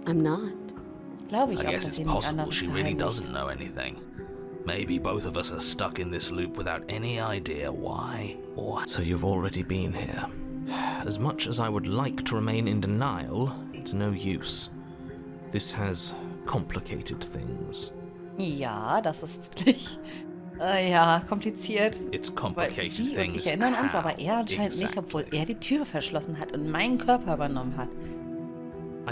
I'm not. Glaube ich I auch, guess dass it's sie nicht possible andere she really verheimlicht. doesn't know anything. Maybe both of us are stuck in this loop without any idea why or... So you've already been here. As much as I would like to remain in denial, it's no use. This has complicated things. Ja, das ist wirklich ja, kompliziert. It's Weil complicated sie und things. ich erinnern uns, How? aber er anscheinend nicht, obwohl Exactly. er die Tür verschlossen hat und meinen Körper übernommen hat.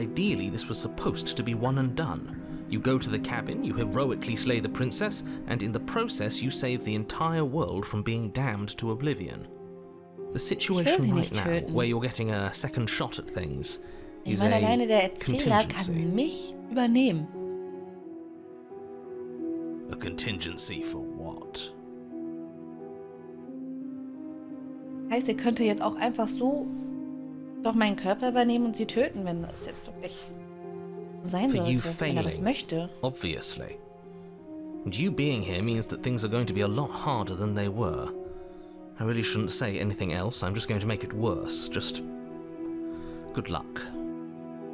Ideally, this was supposed to be one and done. You go to the cabin, you heroically slay the princess, and in the process you save the entire world from being damned to oblivion. The situation sie right nicht now, töten. where you're getting a second shot at things, Ich is meine, a alleine der Erzähler contingency. kann mich übernehmen. A contingency for what? Heißt, er könnte jetzt auch einfach so doch meinen Körper übernehmen und sie töten, wenn das jetzt wirklich so sein For you sollte, wenn er das failing. möchte. Obviously. And you being here means that things are going to be a lot harder than they were. I really shouldn't say anything else, I'm just going to make it worse. Just... good luck.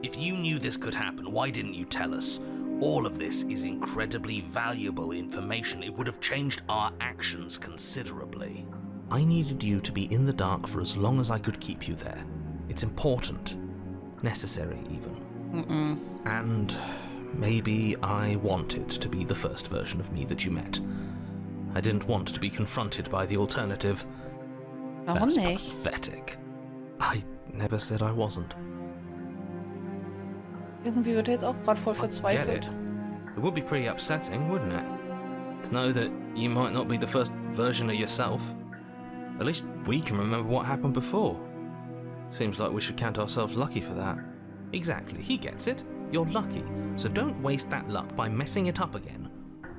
If you knew this could happen, why didn't you tell us? All of this is incredibly valuable information. It would have changed our actions considerably. I needed you to be in the dark for as long as I could keep you there. It's important. Necessary, even. And maybe I wanted to be the first version of me that you met. I didn't want to be confronted by the alternative. Warum That's nicht? pathetic. I never said I wasn't. Irgendwie wird er jetzt auch gerade voll Get it? verzweifelt. It would be pretty upsetting, wouldn't it? To know that you might not be the first version of yourself. At least we can remember what happened before. Seems like we should count ourselves lucky for that. Exactly, he gets it. You're lucky, so don't waste that luck by messing it up again.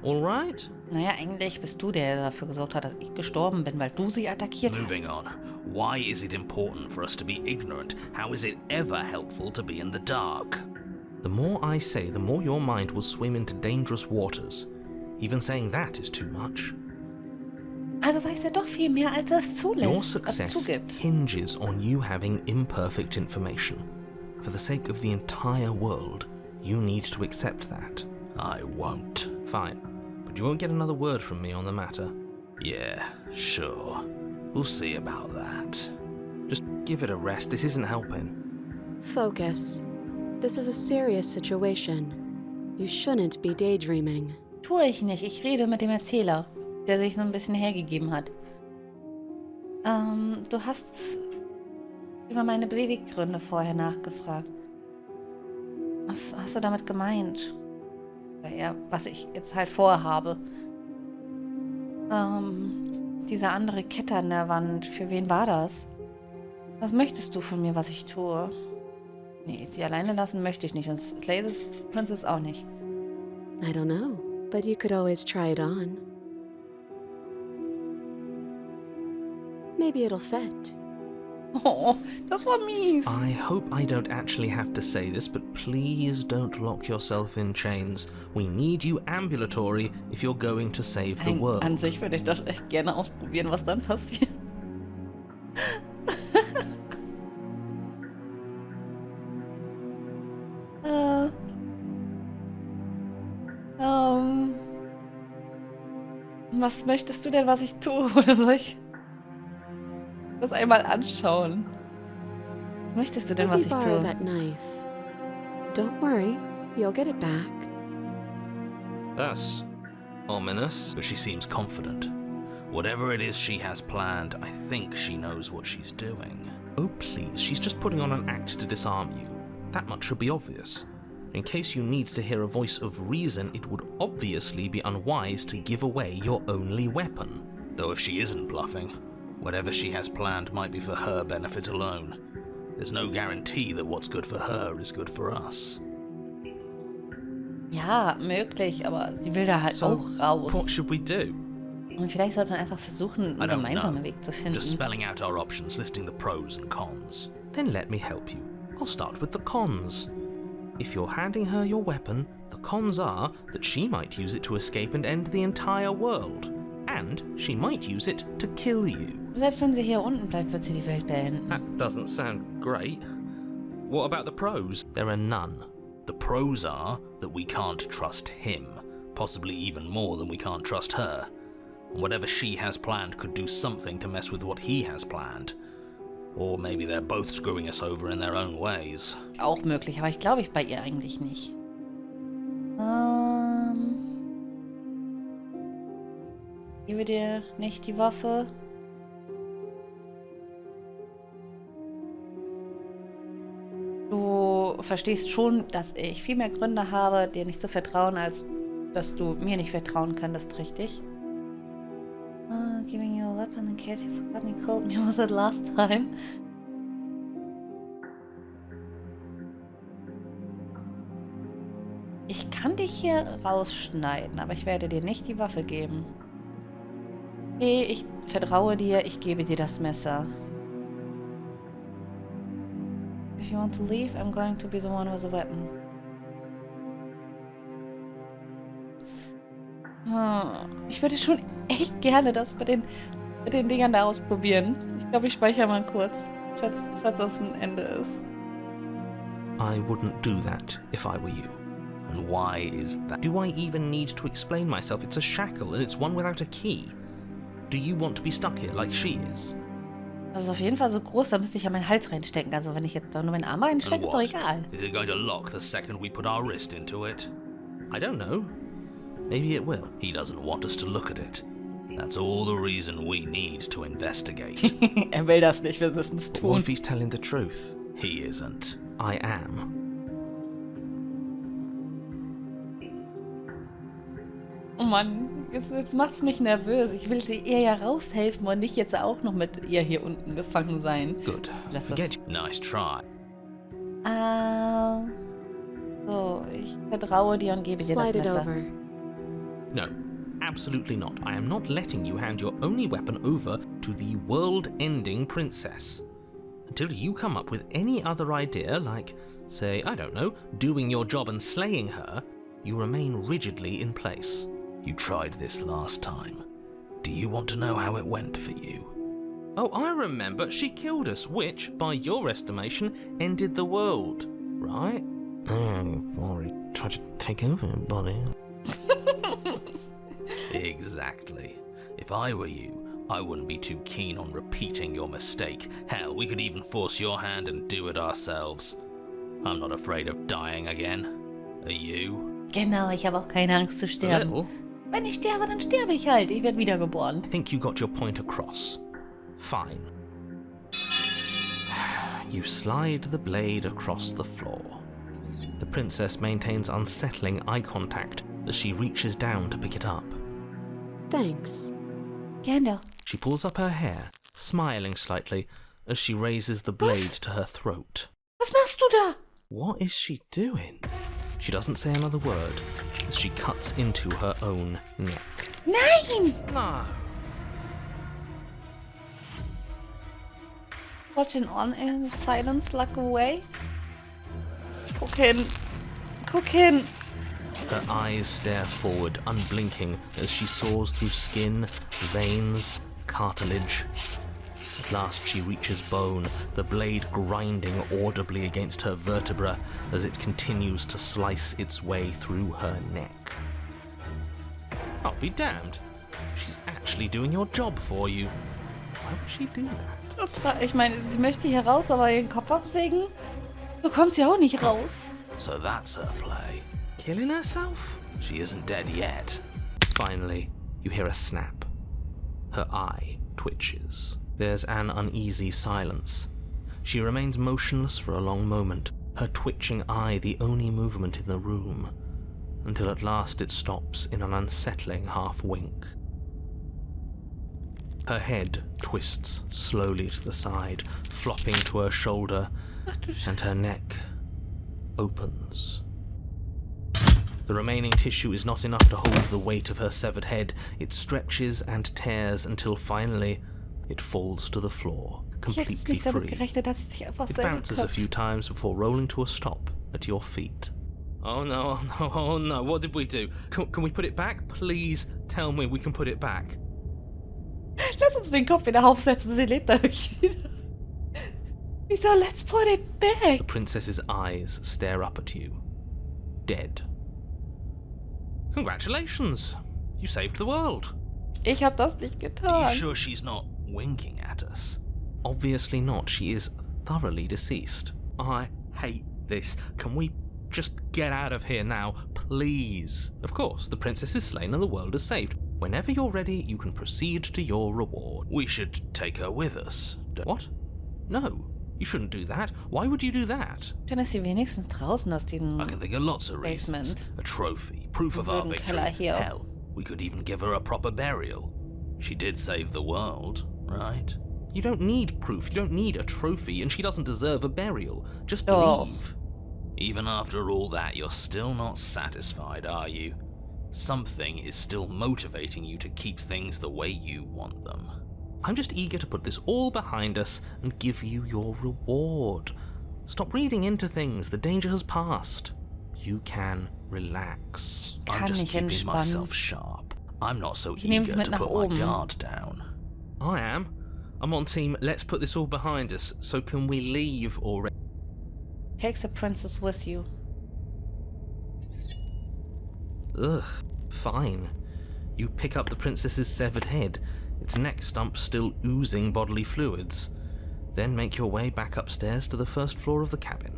Alright? Naja, eigentlich bist du der dafür gesorgt hat, dass ich gestorben bin, weil du sie attackiert Moving hast. on. Why is it important for us to be ignorant? How is it ever helpful to be in the dark? The more I say, the more your mind will swim into dangerous waters. Even saying that is too much. Also weiß er doch viel mehr, als er es Your zulässt, success zugibt. hinges on you having imperfect information. For the sake of the entire world, you need to accept that. I won't. Fine, but you won't get another word from me on the matter. Yeah, sure. We'll see about that. Just give it a rest, this isn't helping. Focus. This is a serious situation. You shouldn't be daydreaming. Tue ich nicht. Ich rede mit dem Erzähler, der sich so ein bisschen hergegeben hat. Du hast über meine Beweggründe vorher nachgefragt. Was hast du damit gemeint? Ja, was ich jetzt halt vorhabe. Diese andere Kette an der Wand, für wen war das? Was möchtest du von mir, was ich tue? Nee, sie alleine lassen möchte ich nicht und Slay the Princess auch nicht. I don't know, but you could always try it on. Maybe it'll fit. Oh, das war mies. I hope I don't actually have to say this, but please don't lock yourself in chains. We need you ambulatory if you're going to save the world. An sich würde ich das echt gerne ausprobieren, was dann passiert. Was möchtest du denn, was ich tue? Oder soll ich das einmal anschauen? Was möchtest du denn, Let was me ich borrow tue? that knife. Don't worry, you'll get it back. That's ominous. But she seems confident. Whatever it is she has planned, I think she knows what she's doing. Oh please, she's just putting on an act to disarm you. That much should be obvious. In case you need to hear a voice of reason, it would obviously be unwise to give away your only weapon. Though if she isn't bluffing, whatever she has planned might be for her benefit alone. There's no guarantee that what's good for her is good for us. Ja, möglich, aber sie will da halt So, auch raus. what should we do? Und vielleicht sollte man einfach versuchen, I einen don't gemeinsamen know. Weg zu finden. Just spelling out our options, listing the pros and cons. Then let me help you. I'll start with the cons. If you're handing her your weapon, the cons are that she might use it to escape and end the entire world. And she might use it to kill you. Selbst wenn sie hier unten bleibt, wird sie die Welt beenden. That doesn't sound great. What about the pros? There are none. The pros are that we can't trust him, possibly even more than we can't trust her. And whatever she has planned could do something to mess with what he has planned. Or maybe they're both screwing us over in their own ways. Auch möglich, aber ich glaube bei ihr eigentlich nicht. Gebe dir nicht die Waffe. Du verstehst schon, dass ich viel mehr Gründe habe, dir nicht zu vertrauen, als dass du mir nicht vertrauen könntest, richtig? Giving you a weapon in case you forgot me cold me was it last time. Ich kann dich hier rausschneiden, aber ich werde dir nicht die Waffe geben. Okay, ich vertraue dir, ich gebe dir das Messer. If you want to leave, I'm going to be the one with the weapon. Ich würde schon echt gerne das mit den Dingern da ausprobieren. Ich glaube, ich speichere mal kurz, falls das ein Ende ist. I wouldn't do that if I were you. And why is that? Do I even need to explain myself? It's a shackle and it's one without a key. Do you want to be stuck here like she is? Das ist auf jeden Fall so groß, da müsste ich ja meinen Hals reinstecken. Also wenn ich jetzt da nur meinen Arm reinstecke, ist doch egal. Is it going to lock the second we put our wrist into it? I don't know. Maybe it will. He doesn't want us to look at it. That's all the reason we need to investigate. Will das nicht, wir müssen es But what tun. if he's telling the truth? He isn't. I am. Oh Mann, jetzt macht's mich nervös. Ich will ihr ja raushelfen und nicht jetzt auch noch mit ihr hier unten gefangen sein. Good. Forget Nice try. So, ich vertraue dir und gebe dir das Slide it Messer. over. No, absolutely not. I am not letting you hand your only weapon over to the world-ending princess. Until you come up with any other idea, like, say, I don't know, doing your job and slaying her, you remain rigidly in place. You tried this last time. Do you want to know how it went for you? Oh, I remember. She killed us, which, by your estimation, ended the world, right? Oh, you've already tried to take over, buddy. Exactly. If I were you, I wouldn't be too keen on repeating your mistake. Hell, we could even force your hand and do it ourselves. I'm not afraid of dying again. Are you? Genau, ich habe auch keine Angst zu A sterben. little. Wenn ich sterbe, dann sterbe ich halt. Ich werde wiedergeboren. I think you got your point across. Fine. You slide the blade across the floor. The princess maintains unsettling eye contact as she reaches down to pick it up. Thanks. Gerne. She pulls up her hair, smiling slightly as she raises the blade to her throat. Was machst du da? What is she doing? She doesn't say another word as she cuts into her own neck. Nein! No! Watching on in silence like away. Guck hin. Guck hin. Her eyes stare forward, unblinking, as she saws through skin, veins, cartilage. At last she reaches bone, the blade grinding audibly against her vertebra as it continues to slice its way through her neck. I'll be damned. She's actually doing your job for you. Why would she do that? Ich meine, sie möchte hier raus, aber ihren Kopf absägen? Du kommst ja auch nicht raus. So that's her play. Killing herself? She isn't dead yet. Finally, you hear a snap. Her eye twitches. There's an uneasy silence. She remains motionless for a long moment, her twitching eye the only movement in the room, until at last it stops in an unsettling half-wink. Her head twists slowly to the side, flopping to her shoulder, and her neck opens. The remaining tissue is not enough to hold the weight of her severed head. It stretches and tears until finally it falls to the floor, Ich hätte jetzt completely nicht damit free. gerechnet, dass sie sich einfach It selber bounces a köpft. few times before rolling to a stop at your feet. Oh no, oh no, oh no, what did we do? Can we put it back? Please tell me we can put it back. Lass uns den Kopf wieder aufsetzen, sie lebt dadurch wieder. Wieso, let's put it back. The princess's eyes stare up at you. dead. Congratulations! You saved the world. Ich habe das nicht Are you getan. sure she's not winking at us? Obviously not. She is thoroughly deceased. I hate this. Can we just get out of here now, please? Of course, the princess is slain and the world is saved. Whenever you're ready, you can proceed to your reward. We should take her with us. What? No, you shouldn't do that. Why would you do that? Dann ist sie wenigstens draußen aus diesem... I can think of lots of reasons. Basement. A trophy, proof of our Blöden victory. Keller hier. Hell, we could even give her a proper burial. She did save the world, right? You don't need proof, you don't need a trophy, and she doesn't deserve a burial. Just Oh. leave. Even after all that, you're still not satisfied, are you? Something is still motivating you to keep things the way you want them. I'm just eager to put this all behind us and give you your reward. Stop reading into things, the danger has passed. You can relax. Kann I'm just nicht keeping entspannen. myself sharp. I'm not so Ich nehme sie eager mit to nach put oben. my guard down. I am. I'm on team, let's put this all behind us, so can we leave already? Take the princess with you. Ugh, fine. You pick up the princess's severed head, its neck stump still oozing bodily fluids. Then make your way back upstairs to the first floor of the cabin.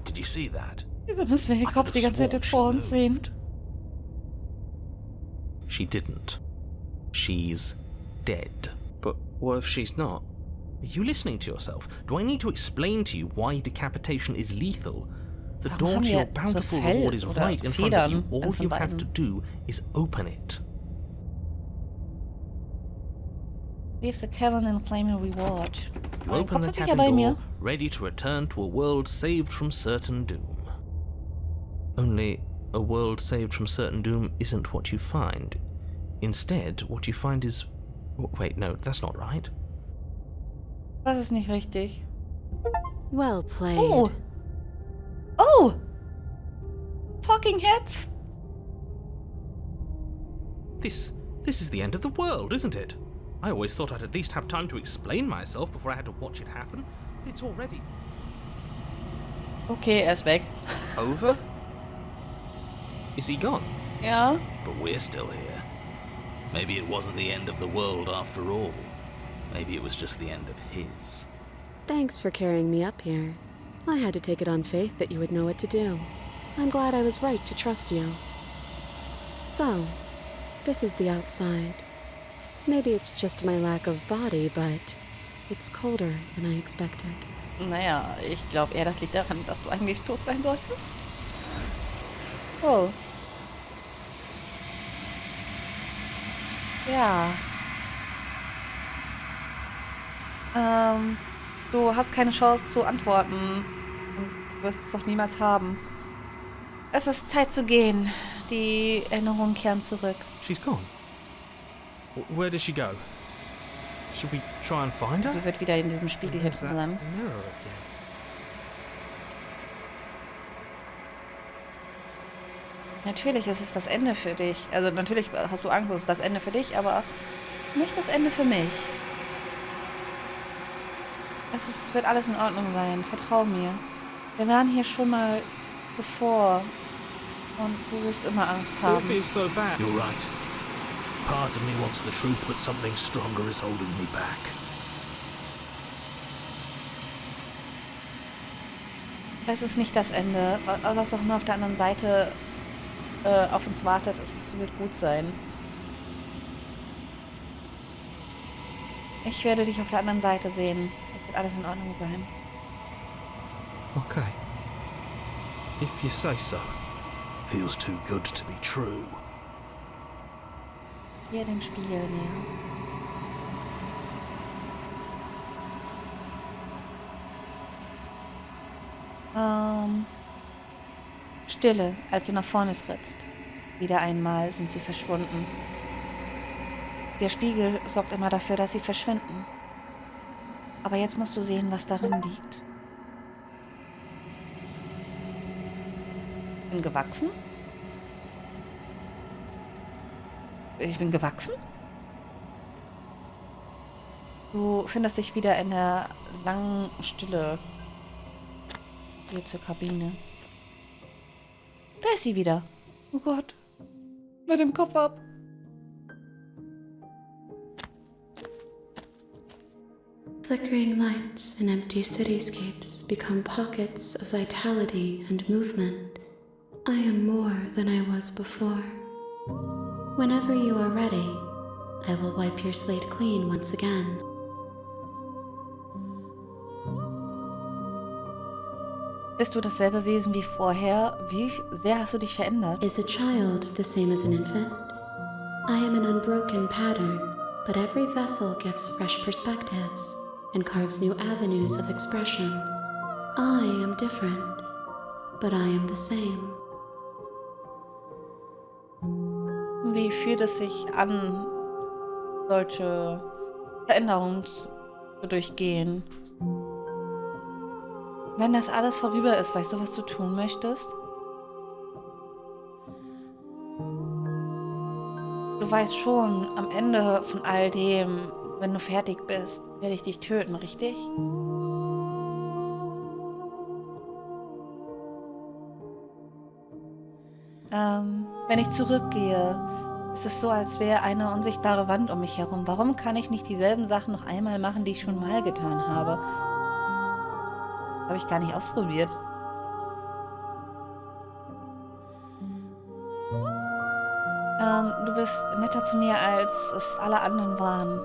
Did you see that? Wieso müssen wir hier I Kopf could die have ganze Zeit sworn jetzt she vor uns sehen? moved. She didn't. She's dead. But what if she's not? Are you listening to yourself? Do I need to explain to you why decapitation is lethal? The Warum door haben to wir your bountiful so Fell reward is oder right in front of you. Federn, All eins von you have beiden? to do is open it. Leave the cabin and claim a reward. You Mein open Kopf the hab ich ja cabin bei door, mir. ready to return to a world saved from certain doom. Only, a world saved from certain doom isn't what you find. Instead, what you find is... Wait, no, that's not right. Das ist nicht richtig. Well played. Oh! Oh! Talking Heads? This is the end of the world, isn't it? I always thought I'd at least have time to explain myself before I had to watch it happen. It's already Okay, er ist weg. over? Is he gone? Ja? But we're still here. Maybe it wasn't the end of the world after all. Maybe it was just the end of his. Thanks for carrying me up here. I had to take it on faith that you would know what to do. I'm glad I was right to trust you. So, this is the outside. Maybe it's just my lack of body, but it's colder than I expected. Naja, ich glaube eher, das liegt daran, dass du eigentlich tot sein solltest. Oh. Ja. Du hast keine Chance zu antworten. Und du wirst es auch niemals haben. Es ist Zeit zu gehen. Die Erinnerungen kehren zurück. She's gone. Where did she go? Should we try and find her? Sie wird wieder in diesem Spiegel There's hinten that sein. mirror again. Natürlich ist es das Ende für dich. Also natürlich hast du Angst, es ist das Ende für dich, aber nicht das Ende für mich. Es wird alles in Ordnung sein. Vertrau mir. Wir waren hier schon mal bevor. Und du wirst immer Angst It haben. feels so bad. You're right. Part of me wants the truth, but something stronger is holding me back. Es ist nicht das Ende. Was auch immer auf der anderen Seite auf uns wartet, es wird gut sein. Ich werde dich auf der anderen Seite sehen. Es wird alles in Ordnung sein. Okay. If you say so. Feels too good to be true. Hier dem Spiegel näher. Stille, als du nach vorne trittst. Wieder einmal sind sie verschwunden. Der Spiegel sorgt immer dafür, dass sie verschwinden. Aber jetzt musst du sehen, was darin liegt. Ich bin gewachsen? Ich bin gewachsen? Du findest dich wieder in der langen Stille hier zur Kabine. Da ist sie wieder. Oh Gott. Mit dem Kopf ab. Flickering lights in empty cityscapes become pockets of vitality and movement. I am more than I was before. Whenever you are ready, I will wipe your slate clean once again. Bist du dasselbe Wesen wie vorher? Wie sehr hast du dich verändert? Is a child the same as an infant? I am an unbroken pattern, but every vessel gives fresh perspectives and carves new avenues of expression. I am different, but I am the same. Wie fühlt es sich an, solche Veränderungen zu durchgehen? Wenn das alles vorüber ist, weißt du, was du tun möchtest? Du weißt schon, am Ende von all dem, wenn du fertig bist, werde ich dich töten, richtig? Wenn ich zurückgehe, ist es so, als wäre eine unsichtbare Wand um mich herum. Warum kann ich nicht dieselben Sachen noch einmal machen, die ich schon mal getan habe? Habe ich gar nicht ausprobiert. Du bist netter zu mir, als es alle anderen waren,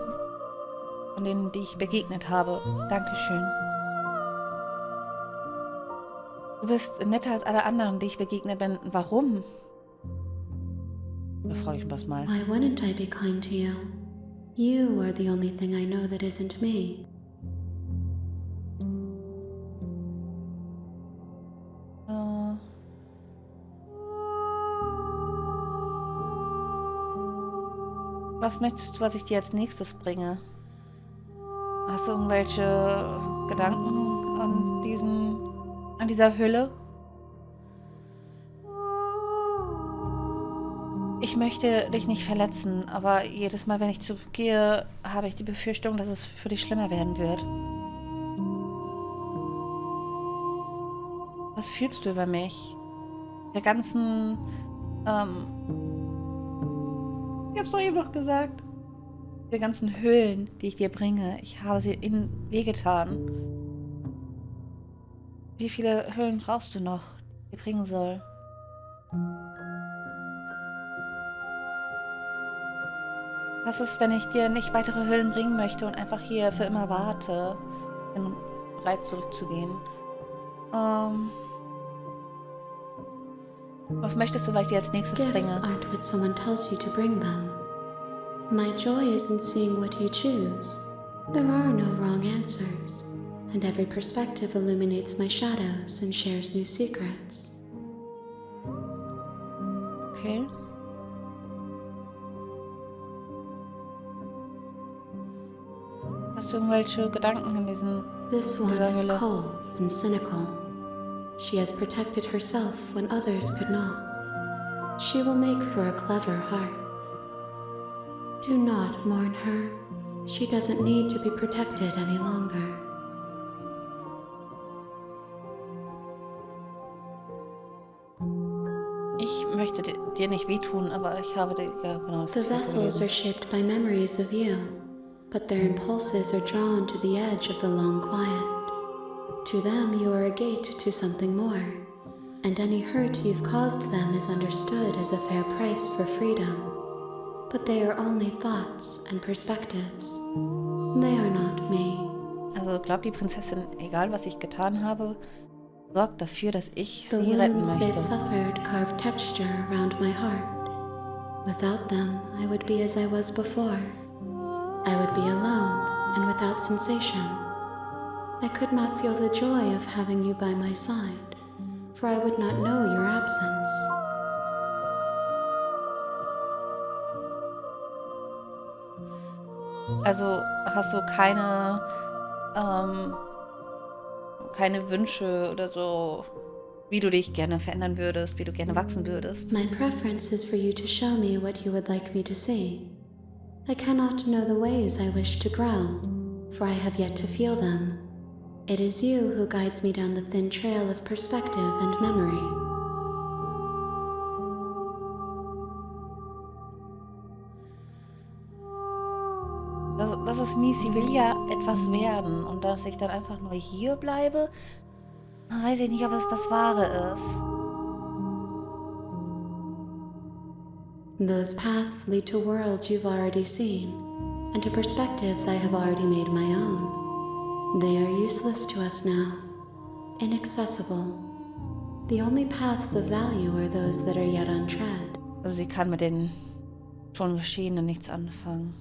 von denen, die ich begegnet habe. Dankeschön. Du bist netter als alle anderen, die ich begegnet bin. Warum? Da frage ich mich was mal. Why wouldn't I be kind to you? You are the only thing I know that isn't me. Was möchtest du, was ich dir als nächstes bringe? Hast du irgendwelche Gedanken an dieser Hülle? Ich möchte dich nicht verletzen, aber jedes Mal, wenn ich zurückgehe, habe ich die Befürchtung, dass es für dich schlimmer werden wird. Was fühlst du über mich? Der ganzen, ich hab's vorhin noch gesagt. Die ganzen Hüllen, die ich dir bringe, ich habe sie ihnen wehgetan. Wie viele Hüllen brauchst du noch, die ich dir bringen soll? Was ist, wenn ich dir nicht weitere Hüllen bringen möchte und einfach hier für immer warte, bin bereit zurückzugehen? Was möchtest du, weil ich dir als nächstes Gifts bringe? aren't what someone tells you to bring them. My joy isn't seeing what you choose. There are no wrong answers, and every perspective illuminates my shadows and shares new secrets. Okay. Hast du irgendwelche Gedanken in diesen... This one dieser is Hülle? cold and cynical. She has protected herself when others could not. She will make for a clever heart. Do not mourn her. She doesn't need to be protected any longer. Ich möchte dir nicht wehtun, aber ich habe dir genau das The Gefühl vessels gewesen. are shaped by memories of you, but their impulses are drawn to the edge of the long quiet. To them, you are a gate to something more, and any hurt you've caused them is understood as a fair price for freedom. But they are only thoughts and perspectives. They are not me. Also glaubt die Prinzessin, egal was ich getan habe, sorgt dafür, dass ich The sie retten wounds they've möchte. suffered carve texture around my heart. Without them, I would be as I was before. I would be alone and without sensation. I could not feel the joy of having you by my side, for I would not know your absence. Also hast du keine Wünsche oder so, wie du dich gerne verändern würdest, wie du gerne wachsen würdest? My preference is for you to show me what you would like me to see. I cannot know the ways I wish to grow, for I have yet to feel them. It is you who guides me down the thin trail of perspective and memory. das ist mies. Sie will ja etwas werden. Und dass ich dann einfach nur hier bleibe, weiß ich nicht, ob es das Wahre ist. Those paths lead to worlds you've already seen, and to perspectives I have already made my own. They are useless to us now, inaccessible. The only paths of value are those that are yet untread. Also sie kann mit den schon Geschehenen nichts anfangen.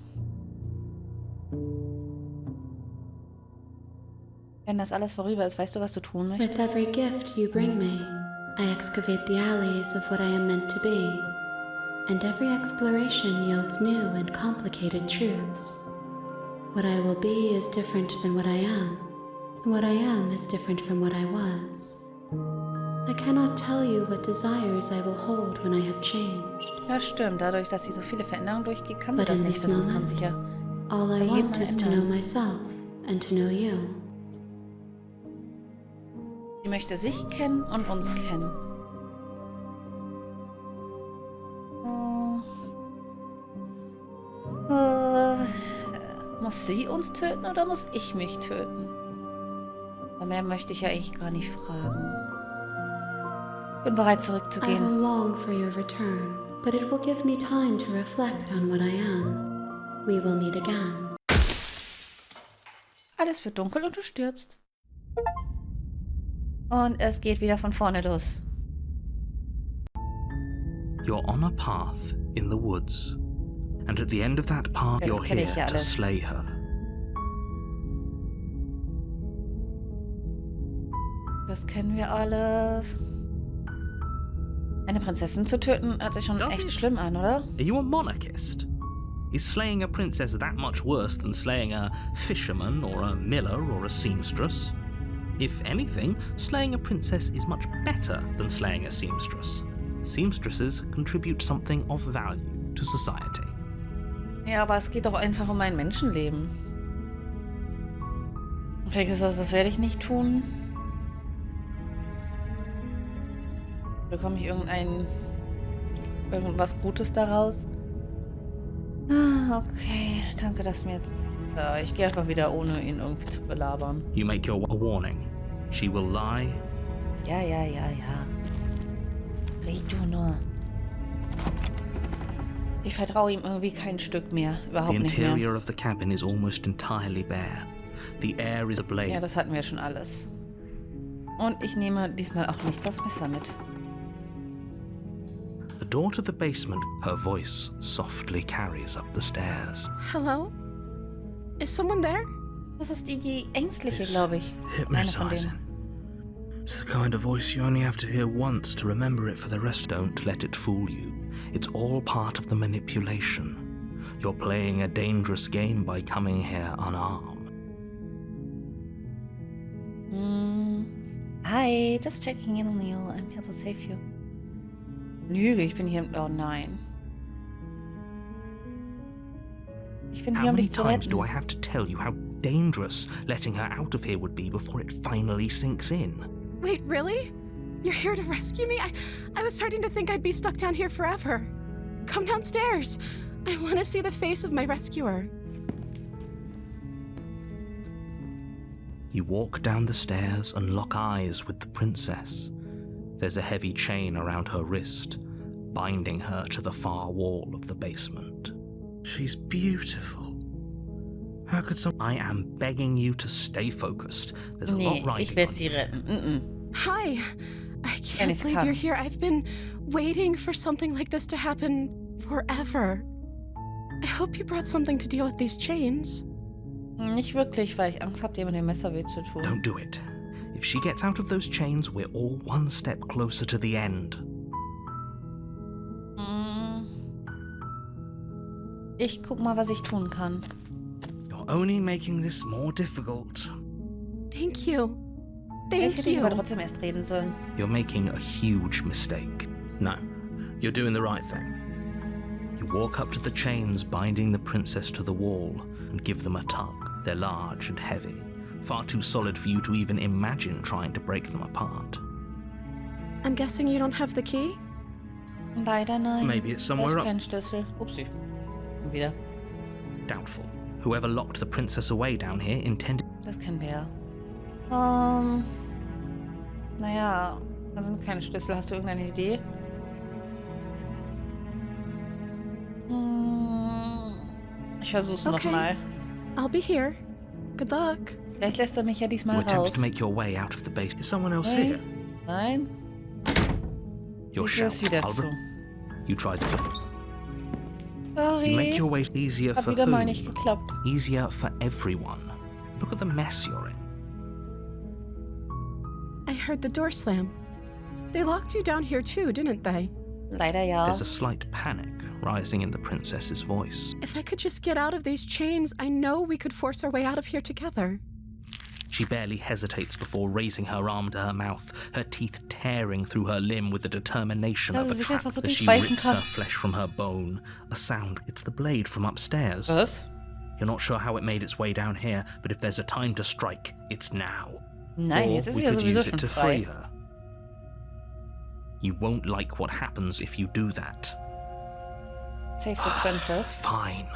Wenn das alles vorüber ist, weißt du, was du tun möchtest? With every gift you bring me, I excavate the alleys of what I am meant to be, and every exploration yields new and complicated truths. What I will be is different than what I am, and what I am is different from what I was. I cannot tell you what desires I will hold when I have changed. Ja, stimmt. Dadurch, dass sie so viele Veränderungen durchgeht, kann sie But das in nicht this wissen. Das kann moment, sich ja all I bei jedem want mal is to know ändern. myself and to know you. Sie möchte sich kennen und uns kennen. Muss sie uns töten oder muss ich mich töten? Mehr möchte ich ja eigentlich gar nicht fragen. Bin bereit I zurückzugehen. will long for your return, but it will give me time to reflect on what I am. We will meet again. Alles wird dunkel und du stirbst. Und es geht wieder von vorne los. You're on a path in the woods, and at the end of that path, Ja, das you're kenn ich here ja to alles. slay her. Das kennen wir alles. Eine Prinzessin zu töten, hört sich schon Das echt ist- schlimm an, oder? Are you a monarchist? Is slaying a princess that much worse than slaying a fisherman or a miller or a seamstress? If anything, slaying a princess is much better than slaying a seamstress. Seamstresses contribute something of value to society. Ja, aber es geht doch einfach um ein Menschenleben. Vergiss das werde ich nicht tun. Bekomme ich irgendwas Gutes daraus? Ah, okay. Danke, dass mir jetzt... Ja, ich gehe einfach wieder, ohne ihn irgendwie zu belabern. You make your warning. She will lie. Ja. Red du nur. Ich vertraue ihm irgendwie kein Stück mehr. The Überhaupt nicht mehr. interior of the cabin is almost entirely bare. The air is ablaze. Ja, das hatten wir schon alles. Und ich nehme diesmal auch nicht das Messer mit. The door to the basement, her voice softly carries up the stairs. Hello? Is someone there? Das ist die ängstliche, glaube ich. Eine von Hypnotizing. denen. It's the kind of voice you only have to hear once to remember it for the rest. Don't let it fool you. It's all part of the manipulation. You're playing a dangerous game by coming here unarmed. Hi, just checking in on you. I'm here to save you. Lüge, ich bin hier... Oh nein. Ich bin How hier, um many dich zu times retten. do I have to tell you how dangerous letting her out of here would be before it finally sinks in? Wait, really? You're here to rescue me? I was starting to think I'd be stuck down here forever. Come downstairs. I want to see the face of my rescuer. You walk down the stairs and lock eyes with the princess. There's a heavy chain around her wrist, binding her to the far wall of the basement. She's beautiful. How could some... I am begging you to stay focused. There's a Nee, lot ich riding werde on sie you. Mm-mm. Hi. I can't nichts believe kann. you're here. I've been waiting for something like this to happen forever. I hope you brought something to deal with these chains. Nicht wirklich, weil ich Angst habe, dir mit dem Messer weh zu tun. Don't do it. If she gets out of those chains, we're all one step closer to the end. Ich guck mal, was ich tun kann. You're only making this more difficult. Thank you. Ich Thank hätte you. aber trotzdem erst reden sollen. You're making a huge mistake. No, you're doing the right thing. You walk up to the chains binding the princess to the wall and give them a tug. They're large and heavy, far too solid for you to even imagine trying to break them apart. I'm guessing you don't have the key? Leider nein. Maybe it's Da somewhere ist up. kein Schlüssel. Upsi. Wieder. Doubtful. Whoever locked the princess away down here intended... Das kennen wir ja. Naja, da sind keine Schlüssel. Hast du irgendeine Idee? Ich versuch's nochmal. I'll be here. Good luck. Vielleicht lässt er mich ja diesmal You attempted raus. to make your way out of the base. Is someone else Hey. here? Nein. Your Die Tür ist shout, wieder Albert. zu. You tried to... Sorry. You make your way easier Hat for wieder mal who? nicht geklappt. Easier for everyone. Look at the mess you're in. I heard the door slam. They locked you down here too, didn't they? Leider ja. There's a slight panic rising in the princess's voice. If I could just get out of these chains, I know we could force our way out of here together. She barely hesitates before raising her arm to her mouth, her teeth tearing through her limb with the determination Dass of a sie sich trap einfach so as she durchbeißen rips kann. her flesh from her bone. A sound. It's the blade from upstairs. Was? You're not sure how it made its way down here, but if there's a time to strike, it's now. Nein, Or jetzt ist we sie ja could sowieso use schon it to frei. free her. You won't like what happens if you do that. Save the princess. Fine.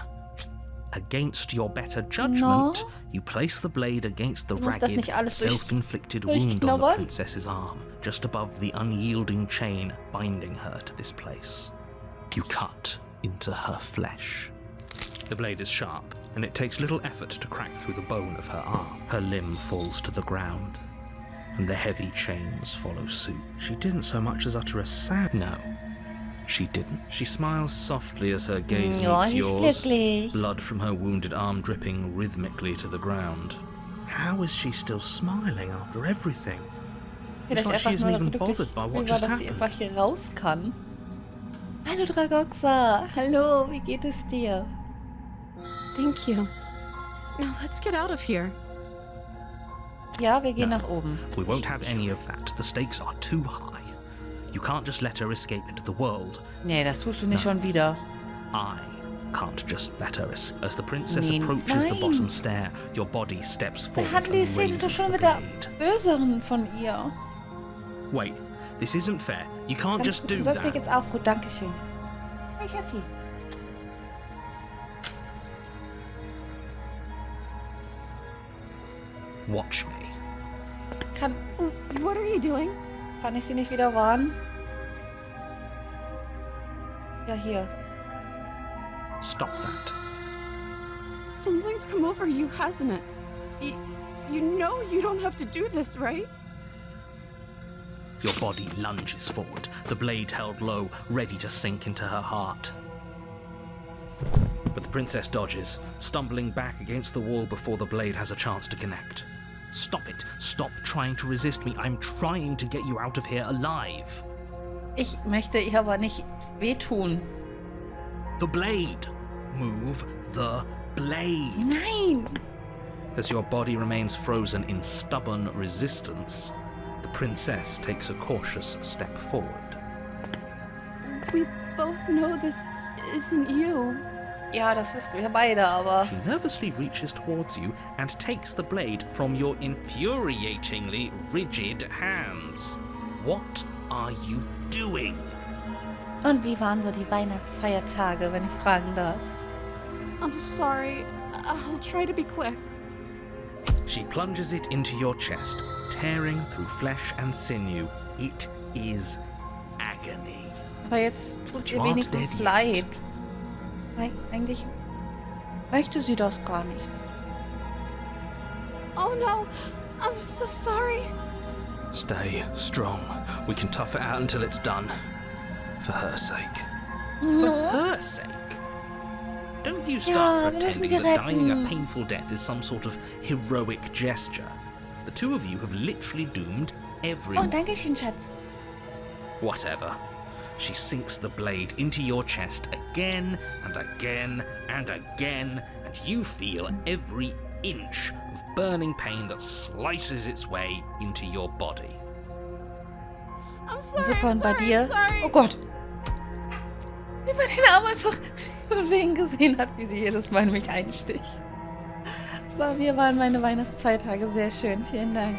Against your better judgment, No. you place the blade against the Du musst das ragged, nicht alles durch- self-inflicted wound on the durchknabbern. princess's arm, just above the unyielding chain binding her to this place. You cut into her flesh. The blade is sharp, and it takes little effort to crack through the bone of her arm. Her limb falls to the ground, and the heavy chains follow suit. She didn't so much as utter a sound. No, she didn't. She smiles softly as her gaze Ja, meets sie ist yours, glücklich. blood from her wounded arm dripping rhythmically to the ground. How is she still smiling after everything? It's Vielleicht like she einfach isn't nur even glücklich, bothered by what über, just dass sie happened. einfach hier raus kann. Hallo Dragoxa. Hallo, wie geht es dir? Thank you. Now let's get out of here. Ja, wir gehen No. nach oben. We won't have any of that. The stakes are too high. You can't just let her escape into the world. Nee, das tust du nicht schon wieder. I can't just let her escape. As the princess Nein. approaches the Nein. bottom stair, your body steps Wir forward hatten die and Szene doch raises schon the mit der blade. Böseren von ihr. Wait, this isn't fair. You can't Ganz just gut, do das mir that. geht's auch gut, danke schön. Hey, Schatzi. Watch me. What are you doing? Kann ich sie nicht wieder warnen? Ja, hier. Stop that. Something's come over you, hasn't it? You know you don't have to do this, right? Your body lunges forward, the blade held low, ready to sink into her heart. But the princess dodges, stumbling back against the wall before the blade has a chance to connect. Stop it. Stop trying to resist me. I'm trying to get you out of here alive. Ich möchte ihr aber nicht wehtun. The blade. Move the blade. Nein! As your body remains frozen in stubborn resistance, the princess takes a cautious step forward. We both know this isn't you. Ja, das wissen wir beide, aber... She nervously reaches towards you and takes the blade from your infuriatingly rigid hands. What are you doing? Und wie waren so die Weihnachtsfeiertage, wenn ich fragen darf? I'm sorry. I'll try to be quick. She plunges it into your chest, tearing through flesh and sinew. It is agony. Aber jetzt tut ihr You aren't wenigstens dead yet. leid. Eigentlich möchte sie das gar nicht. Oh no, I'm so sorry. Stay strong. We can tough it out until it's done. For her sake. For her sake? Don't you Ja, start wir müssen pretending sie that dying a retten. painful death is some sort of heroic gesture. The two of you have literally doomed Oh, everyone. danke schön, Schatz. Whatever. She sinks the blade into your chest again and again and again, and you feel every inch of burning pain that slices its way into your body. I'm sorry. Super, I'm und bei sorry, dir? I'm sorry. Oh Gott. Wie man den Arm einfach bewegen gesehen hat, wie sie jedes Mal in mich einsticht. Bei mir waren meine Weihnachtsfeiertage sehr schön. Vielen Dank.